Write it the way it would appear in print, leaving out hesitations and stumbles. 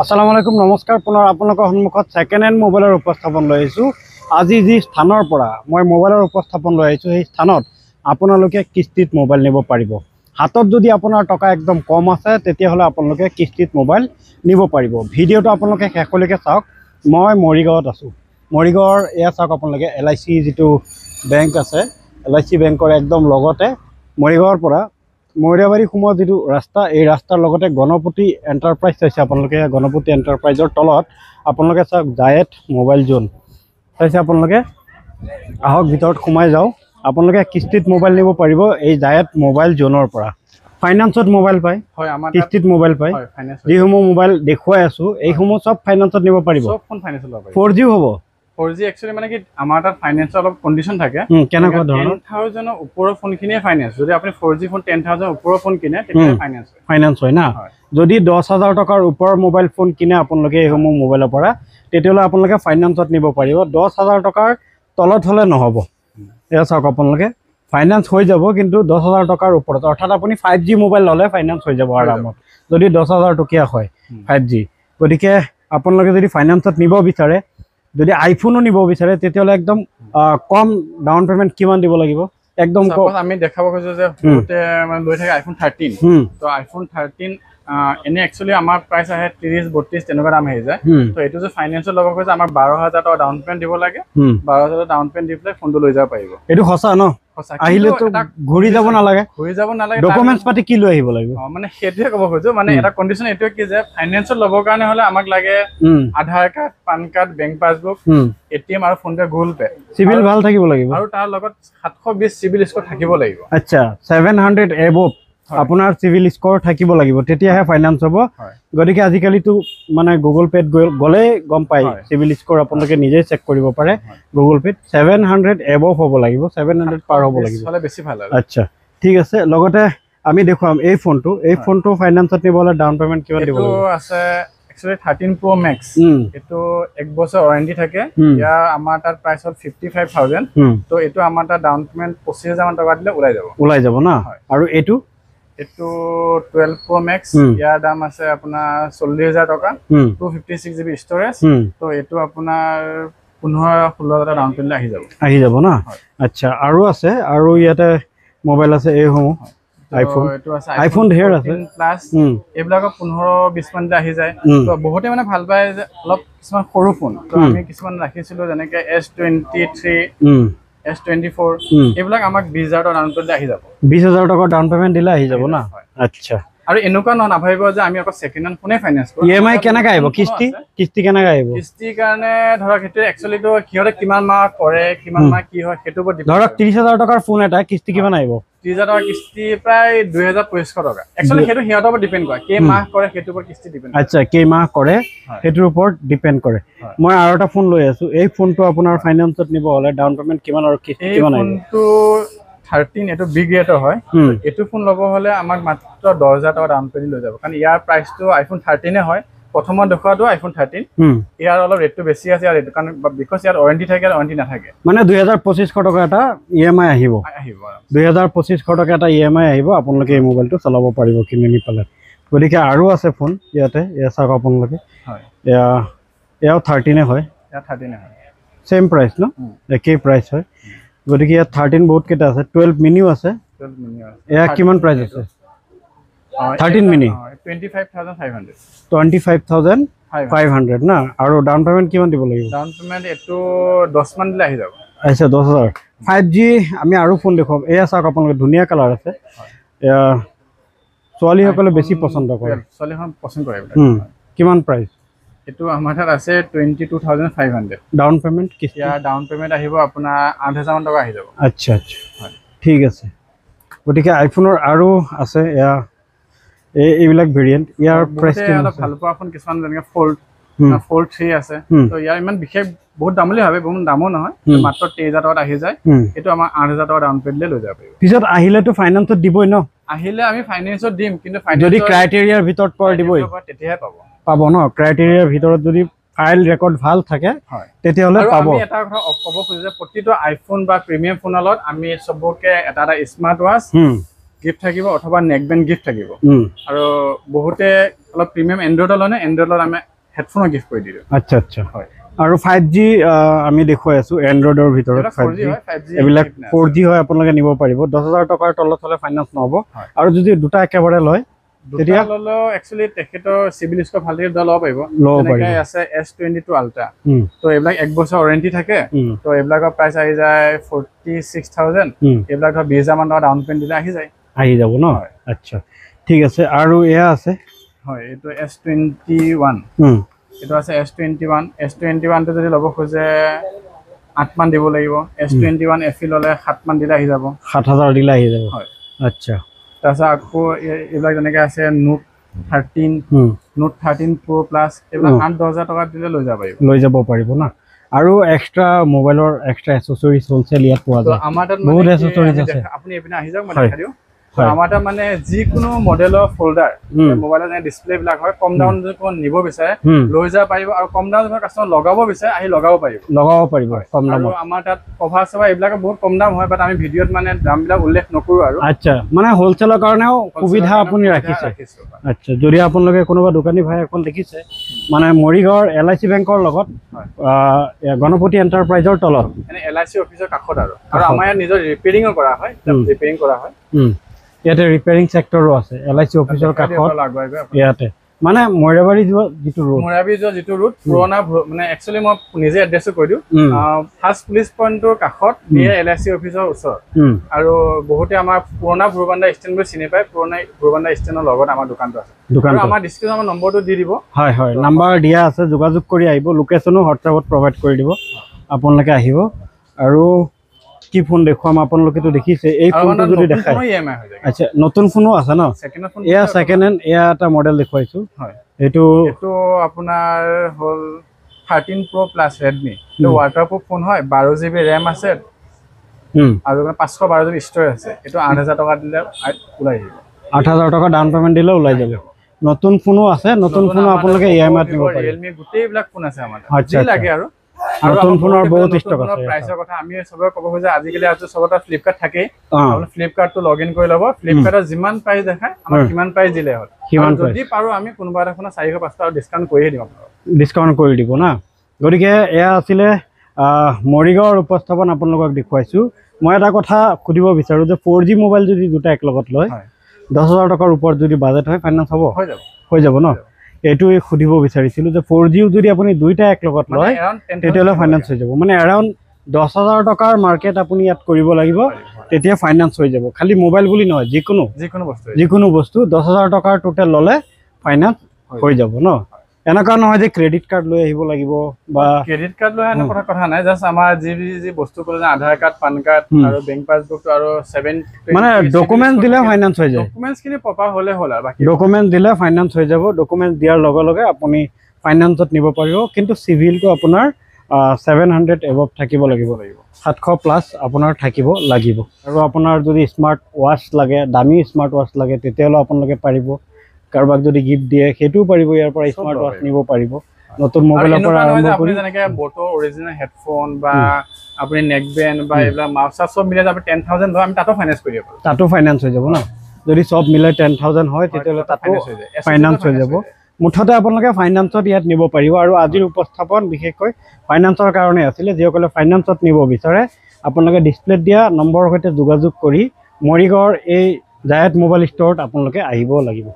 আসসালামু আলাইকুম নমস্কাৰ পুনৰ আপোনালোকৰ সন্মুখত সেকেন্ড হ্যান্ড মোবাইলৰ উপস্থাপন লৈ আহিছোঁ। আজি যি স্থানৰ পৰা মই মোবাইলৰ উপস্থাপন লৈ আহিছোঁ সেই স্থানত আপোনালোকে কিস্তিত মোবাইল নিব পাৰিব। হাতত যদি আপোনাৰ টকা একদম কম আছে তেতিয়াহ'লে আপোনালোকে কিস্তিত মোবাইল নিব পাৰিব। ভিডিঅ'টো আপোনালোকে শেষলৈকে চাওক। মই মৰিগাঁৱত আছোঁ। মৰিগাঁৱৰ এয়া চাওক আপোনালোকে LIC যিটো বেংক আছে LIC বেংকৰ একদম লগতে মৰিগাঁৱৰ পৰা মৰিয়াবাৰী সোমোৱা যিটো ৰাস্তা এই ৰাস্তাৰ লগতে গণপতি এণ্টাৰপ্ৰাইজ চাইছে আপোনালোকে। গণপতি এণ্টাৰপ্ৰাইজৰ তলত আপোনালোকে চাওক জায়েট মোবাইল জোন চাইছে আপোনালোকে। আহক ভিতৰত সোমাই যাওঁ। আপোনালোকে কিস্তিত মোবাইল নিব পাৰিব এই জায়েট মোবাইল জোনৰ পৰা। ফাইনেন্সত মোবাইল পায়, কিস্তিত মোবাইল পায়। যিসমূহ মোবাইল দেখুৱাই আছোঁ এইসমূহ চব ফাইনেন্সত নিব পাৰিব। 4G হ'ব। 4G একচুয়ালি মানে কি আমাৰ তাত ফাইনেন্সৰ অলপ কন্ডিশন থাকে। কেনেকুৱা ধৰণৰ 10,000 ৰ ওপৰৰ ফোনখিনিয়ে ফাইনেন্স। যদি আপুনি 4G ফোন 10,000 ওপৰৰ ফোন কিনে তেতিয়া ফাইনেন্স হয় না। যদি 10,000 টকাৰ ওপৰৰ মোবাইল ফোন কিনে আপোনালোকে এইসমূহ মোবাইলৰ পৰা তেতিয়াহ'লে আপোনালোকে ফাইনেন্সত নিব পাৰিব। 10,000 টকাৰ তলত হ'লে নহ'ব। এয়া চাওক আপোনালোকে ফাইনেন্স হৈ যাব কিন্তু 10,000 টকাৰ ওপৰত, অৰ্থাৎ আপুনি 5G মোবাইল ল'লে ফাইনেন্স হৈ যাব আৰামত যদি 10,000 টকীয়া হয় 5G। গতিকে আপোনালোকে যদি ফাইনেন্সত নিব বিচাৰে, যদি আইফোনো নিব বিচাৰে তেতিয়াহ'লে একদম কম ডাউন পেমেন্ট কিমান দিব লাগিব? একদম আমি দেখাব খুজিছো যে বহুতে মানে লৈ থাকে আইফোন 13। তো আইফোন 13 এনে একচুয়ালি আমাৰ প্ৰাইস আহে 30-32 তেনেকুৱা দাম আহি যায়। তো এইটো যে ফাইনেন্সত ল'ব খুজিছে আমাৰ 12,000 টকা ডাউন পেমেন্ট দিব লাগে। 12,000 ডাউন পেমেন্ট দি পেলাই ফোনটো লৈ যাব পাৰিব। এইটো সঁচা ন? আহিলে তো ঘূৰি যাব নালাগে। ডকুমেন্টস পাতি কি লৈ আহিব লাগিব? মানে সেইটোৱে ক'ব খুজিছো। মানে এটা কন্ডিশন এইটোৱে কি যে ফাইনেন্সত ল'বৰ কাৰণে হ'লে আমাক লাগে Aadhaar card, PAN card, bank passbook, ATM আৰু PhonePe, Google Pay. CIBIL ভাল থাকিব লাগিব আৰু তাৰ লগত 720 সিভিল স্কোৰ থাকিব লাগিব। আচ্ছা 700 এবভ আপোনাৰ সিভিল স্কোৰ থাকিব লাগিব তেতিয়াহে ফাইনেন্স হ'ব। গতিকে আজিকালিতো মানে গুগল পেত গ'লে গম পায় সিভিল স্কোৰ আপোনালোকে নিজে চেক কৰিব পাৰে। গুগল পেত 700 এবভ হ'ব লাগিব, 700 পাৰ হ'ব লাগিব হ'লে বেছি ভাল আৰু। আচ্ছা ঠিক আছে। লগতে আমি দেখুৱাম এই ফোনটো ফাইনেন্সত নিবলৈ ডাউন পেমেন্ট কিমান দিব লাগিব? এইটো আছে একচুয়ালি 13 Pro Max। এইটো 1 বছৰ ওয়াৰেন্টি থাকে। ইয়া আমাৰ তাত প্ৰাইস হ'ল 55,000। তো এইটো আমাৰ তাত ডাউন পেমেন্ট 25,000 মান টকা দিলে ওলাই যাব না। আৰু এইটো 12 Pro Max ইয়াৰ দাম আছে আপোনাৰ 40,000 টকা, 256GB ষ্টৰেজ। তো এইটো আপোনাৰ 15-16,000 ডাউন পেমেন্ট আহি যাব না। আচ্ছা আৰু আছে, আৰু ইয়াতে মোবাইল আছে এইসমূহ আইফোন। আইফোন ঢেৰ আছে প্লাস এইবিলাক 15-20 মান আহি যায়। তো বহুতে মানে ভাল পায় যে অলপ কিছুমান সৰু ফোন। তো আমি কিছুমান ৰাখিছিলো যেনেকে S23, S24 এইবিলাক আমাক 20,000 টকা ডাউন পেমেন্ট আহি যাব। 20,000 টকা ডাউন পেমেন্ট দিলে আহি যাব না। আচ্ছা আৰু এনেকুৱা নাভাবিব যে আমি আকৌ সেকেন্ড হ্যান্ড ফোনে ফাইনেন্স কৰো। EMI কেনেকৈ আহিব? কিস্তি কেনেকৈ আহিব? কিস্তিৰ কাৰণে ধৰক সেইটো একচুয়ালি তো কিহতে কিমান মাহ কৰে, কিমান মাহ কি হয় সেইটো ওপৰত ধৰক 30,000 টকাৰ ফোন এটা কিস্তি কিমান আহিব? 30,000 টকা কিস্তি প্ৰায় 2,200 টকা। একচুয়ালি সেইটো সিহঁতৰ ওপৰত ডিপেন্ড কৰে, কেই মাহ কৰে সেইটোৰ ওপৰত কিস্তি ডিপেন্ড কৰে। আচ্ছা কেই মাহ কৰে সেইটোৰ ওপৰত ডিপেন্ড কৰে। মই আৰু এটা ফোন লৈ আছো। এই ফোনটো আপোনাৰ ফাইনেন্সত নিব হ'লে ডাউন পেমেন্ট কিমান আৰু কিস্তি কিমান আহিব? ফোনটো 13 এটো বিগ ৰেটৰ হয়। এটো ফোন ল'ব হ'লে আমাক মাত্ৰ 10,000 টকা ডাউন পেমেন্ট লৈ যাব, কাৰণ ইয়াৰ প্ৰাইসটো আইফোন 13 এ হয়। প্ৰথমত দেখুৱাটো আইফোন 13। ইয়াৰ অলপ ৰেটটো বেছি আছে আৰু কাৰণ বিকজ ইয়াৰ ওয়াৰেন্টি থাকে আৰু ওয়াৰেন্টি নাথাকে। মানে 2,250 টকা এটা EMI আহিব। 2,250 টকা এটা EMI আহিব। আপোনালোকে এই মোবাইলটো চলাব পাৰিব কিনি নি পালে। গতিকে আৰু আছে ফোন ইয়াতে। এয়া চাওক আপোনালোকে। এয়াও 13 এ হয়। এয়া 13 এ হয়। সেম প্ৰাইস ন? একেই প্ৰাইস হয়। গতিকে ইয়াত 13 বহুত কেইটা আছে। 12 মিনিও আছে। 12 মিনি আছে। এয়া কিমান প্ৰাইস আছে? 13 মিনি 25,500। 25,500 না। আৰু ডাউন পেমেন্ট কিমান দিব লাগিব? ডাউন পেমেন্ট এটো 10 মান দিলে আহি যাব। আচ্ছা 10,000। 5G আমি আৰু ফোন দেখুৱাম। এয়া চাওক আপোনালোকে ধুনীয়া কালাৰ আছে। এয়া ছোৱালীসকলে বেছি পছন্দ কৰে। ছোৱালীখন পছন্দ কৰে। কিমান প্ৰাইস? এটো আমাৰ তাত আছে 22,500। ডাউন পেমেন্ট কিস্তি? ইয়াৰ ডাউন পেমেন্ট আহিব আপোনাৰ 8,000 মান টকা আহি যাব। আচ্ছা আচ্ছা ঠিক আছে। গতিকে আইফোনৰ আৰু আছে এয়া এইবিলাক ভেৰিয়েন্ট। ইয়াৰ প্ৰাইস কি? অলপ ভাল পোৱা ফোন কিছুমান যেনেকৈ Fold 3 আছে। তো ইয়াৰ ইমান বিশেষ বহুত দামলি ভাবে, বহুত দামো নহয়, মাত্ৰ 23,000 টকাত আহি যায়। এটো আমাৰ 8,000 টকা ডাউন পেমেন্ট লৈ যাব পাৰিব। পিছত আহিলেতো ফাইনেন্সত দিবই ন? আহিলে আমি ফাইনেন্সত দিম, কিন্তু যদি ক্ৰাইটেৰিয়াৰ ভিতৰত পৰে দিবই। তেতিয়াহে পাব ন? ক্ৰাইটেৰিয়াৰ ভিতৰত যদি ফাইল ৰেকৰ্ড ভাল থাকে তেতিয়াহ'লে পাব। আমি এটা কথা ক'ব খুজিছো যে প্ৰতিটো আইফোন বা প্ৰিমিয়াম ফোনৰ লগত আমি সবকে এটা স্মাৰ্ট ওৱাচ গিফট থাকিব অথবা নেক বেণ্ড গিফট থাকিব। আৰু বহুতে অলপ প্ৰিমিয়াম এন্ড্ৰইড লয়, এন্ড্ৰইডত আমি হেডফোনো গিফ্ট কৰি দিলোঁ। আচ্ছা আচ্ছা হয়। আৰু 5G আমি দেখুৱাই আছোঁ এণ্ড্ৰইডৰ ভিতৰত 5G এইবিলাক 4G হয় আপোনালোকে নিব পাৰিব 10,000 টকাৰ তলত হ'লে ফাইনেন্স নহ'ব আৰু যদি দুটা একেবাৰে লয় তেতিয়া ল'লেও একচুৱেলি তেখেতৰ চিভিল স্ক'ৰ ভাল থাকিলে দুটা ল'ব পাৰিব। যেনেকৈ আছে S22 Ultra, তো এইবিলাক 1 বছৰ ৱাৰেণ্টি থাকে, তো এইবিলাকৰ প্ৰাইচ আহি যায় 46,000, এইবিলাক ধৰ 20,000 মান টকা ডাউন পেমেণ্ট দিলে আহি যাব ন। আচ্ছা ঠিক আছে আৰু এয়া আছে হয় এইটো S21, এইটো আছে S21 টো যদি ল'ব খোজে 8 মান দিব লাগিব। S21 FE ল'লে 7 মান দিলে আহি যাব, 7,000 দিলে আহি যাব। হয় আচ্ছা তাৰপিছত আকৌ এইবিলাক যেনেকৈ আছে Note 13 Pro Plus, এইবিলাক 8-10,000 টকাত দিলে লৈ যাব পাৰিব না। আৰু এক্সট্ৰা মোবাইলৰ এক্সট্ৰা এক্সেসৰিজ হোলসেল ইয়াত পোৱা যায়। আমাৰ তাত বহুত এক্সেসৰিজ আছে। আপুনি এপিনে আহি যাওক, মই দেখাই দিওঁ। আমাৰ তাত মানে যিকোনো মডেলৰ ফল্ডাৰ মোবাইলৰ যে ডিসপ্লে বিলাক হয় কম দামত যদি কোন নিব বিচাৰে লৈ যাব পাৰিব, আৰু কম দামত যদি কাস্টমাৰ লগাব বিচাৰে আহি লগাব পাৰিব কম দামত। আৰু আমাৰ তাত কভাৰ সভা এইবিলাক বহুত কম দাম হয়, বাট আমি ভিডিঅ'ত মানে দামবিলাক উল্লেখ নকৰো আৰু। আচ্ছা মানে হোলসেলৰ কাৰণেও সুবিধা আপুনি ৰাখিছে। আচ্ছা যদি আপোনালোকে কোনোবা দোকানী ভাই এখন দেখিছে মানে মৰিগাঁৱৰ LIC বেংকৰ লগত গণপতি এণ্টাৰপ্ৰাইজৰ তলত মানে LIC অফিচৰ কাষত আৰু আমাৰ ইয়াত নিজৰ ৰিপেয়াৰিঙো কৰা হয়, ৰিপেয়াৰিং কৰা হয়। ইয়াতে ৰিপেয়াৰিং সেক্টৰো আছে LIC অফিচৰ কাষত ইয়াতে মানে মৰাবাৰী যোৱা যিটো ৰুট পুৰণা মানে একচুৱেলি মই নিজে এড্ৰেছটো কৈ দিওঁ। ফাৰ্ষ্ট পুলিচ পইণ্টৰ কাষত LIC অফিচৰ ওচৰত, আৰু বহুতে আমাৰ পুৰণা ভুৰবান্ধা ষ্টেণ্ড বুলি চিনি পায়। পুৰণা ভুৰবান্ধা ষ্টেণ্ডৰ লগত আমাৰ দোকানটো আছে। আমাৰ ডিছক্ৰিপশ্যনত নম্বৰটো দি দিব। হয় হয় নাম্বাৰ দিয়া আছে, যোগাযোগ কৰি আহিব। লোকেশ্যনো হোৱাটছএপত প্ৰভাইড কৰি দিব, আপোনালোকে আহিব। আৰু কি ফোন দেখুৱাম আপোনালোকেতো দেখিছে, এই ফোনটো যদি দেখায় আচ্ছা নতুন ফোনো আছে ন। এয়া ছেকেণ্ড হেণ্ড, এয়া এটা মডেল দেখুৱাইছো। এইটো আপোনাৰ হ'ল 13 Pro Plus Redmi, এইটো ৱাটাৰপ্ৰুফ ফোন হয়। 12 GB ৰেম আছে আৰু 512 GB ষ্ট'ৰেজ আছে। এইটো 8,000 টকা দিলে ওলাই যাব। 8,000 টকা ডাউন পেমেণ্ট দিলে ওলাই যাব। নতুন ফোনো আছে, নতুন ফোনো আপোনালোকে EMI নিব পাৰিব। Realme গোটেইবিলাক ফোন আছে আমাৰ তাত, আচ্ছা লাগে আৰু নতুন ফোনৰ বহুত ষ্টক আছে। প্ৰাইচৰ কথা আমি সবে ক'ব খোজে আজিকালি আছে সবতে ফ্লিপকাৰ্ট থাকেই। আপুনি ফ্লিপকাৰ্টটো লগইন কৰি ল'ব, ফ্লিপকাৰ্টত যিমান প্ৰাইচ দেখায় আমাক কিমান প্ৰাইচ দিলে হ'ল। যদি পাৰো আমি কোনোবা এটা ফোনত 400-500 টকা ডিসকাউন্ট কৰিয়ে দিম আপোনাক। ডিসকাউন্ট কৰি দিব না। গতিকে এয়া আছিলে মৰিগাঁৱৰ উপস্থাপন আপোনালোকক দেখুৱাইছো। মই এটা কথা সুধিব বিচাৰো যে 4G মোবাইল যদি দুটা একলগত লয় 10,000 টকাৰ ওপৰত যদি বাজেট হয় ফাইনান্স হ'ব? হৈ যাব ন। এইটোৱে সুধিব বিচাৰিছিলো যে 4Gও যদি আপুনি দুইটা একলগত লয় তেতিয়াহ'লে ফাইনান্স হৈ যাব। মানে এৰাউণ্ড 10,000 টকাৰ মাৰ্কেট আপুনি ইয়াত কৰিব লাগিব, তেতিয়া ফাইনান্স হৈ যাব। খালি মোবাইল বুলি নহয়, যিকোনো বস্তু 10,000 টকাৰ টোটেল ল'লে ফাইনান্স হৈ যাব ন। এনেকুৱা নহয় যে ক্ৰেডিট কাৰ্ড লৈ আহিব লাগিব বা ক্ৰেডিট কাৰ্ড লৈ আনা কথা নাই। জাষ্ট আমাৰ যি বস্তু ক'লে যে আধাৰ কাৰ্ড, পান কাৰ্ড আৰু বেংক পাছবুকটো আৰু 7 মানে ডকুমেণ্ট দিলে ফাইনান্স হৈ যায়। ডকুমেণ্টছখিনি প্ৰপাৰ হ'লে হ'ল আৰু বাকী ডকুমেণ্ট দিলে ফাইনান্স হৈ যাব। ডকুমেণ্ট দিয়াৰ লগে লগে আপুনি ফাইনান্সত নিব পাৰিব, কিন্তু চিভিলটো আপোনাৰ 700 এবভ থাকিব লাগিব। 700 প্লাছ আপোনাৰ থাকিব লাগিব। আৰু আপোনাৰ যদি স্মাৰ্ট ৱাচ লাগে, দামী স্মাৰ্ট ৱাচ লাগে, তেতিয়াহ'লে আপোনালোকে পাৰিব। কাৰোবাক যদি গিফ্ট দিয়ে সেইটোও পাৰিব, ইয়াৰ পৰা স্মাৰ্ট ৱাচ নিব পাৰিব। নতুন মোবাইলৰ পৰা আৰম্ভ কৰি যেনেকৈ ব'টৰ অৰিজিনেল হেডফোন বা আপুনি নেক বেণ্ড বা এইবিলাক মাউচ চব মিলাই আপুনি 10,000 লয়, আমি তাতো ফাইনেন্স কৰি দিব পাৰোঁ। তাতো ফাইনেন্স হৈ যাব ন। যদি চব মিলাই 10,000 হয় তেতিয়াহ'লে তাতো ফাইনেন্স হৈ যাব। মুঠতে আপোনালোকে ফাইনেন্সত ইয়াত নিব পাৰিব। আৰু আজিৰ উপস্থাপন বিশেষকৈ ফাইনেন্সৰ কাৰণে আছিলে। যিসকলে ফাইনেন্সত নিব বিচাৰে আপোনালোকে ডিছপ্লেত দিয়া নম্বৰৰ সৈতে যোগাযোগ কৰি মৰিগাঁৱৰ এই জায়েদ মোবাইল ষ্ট'ৰত আপোনালোকে আহিব লাগিব।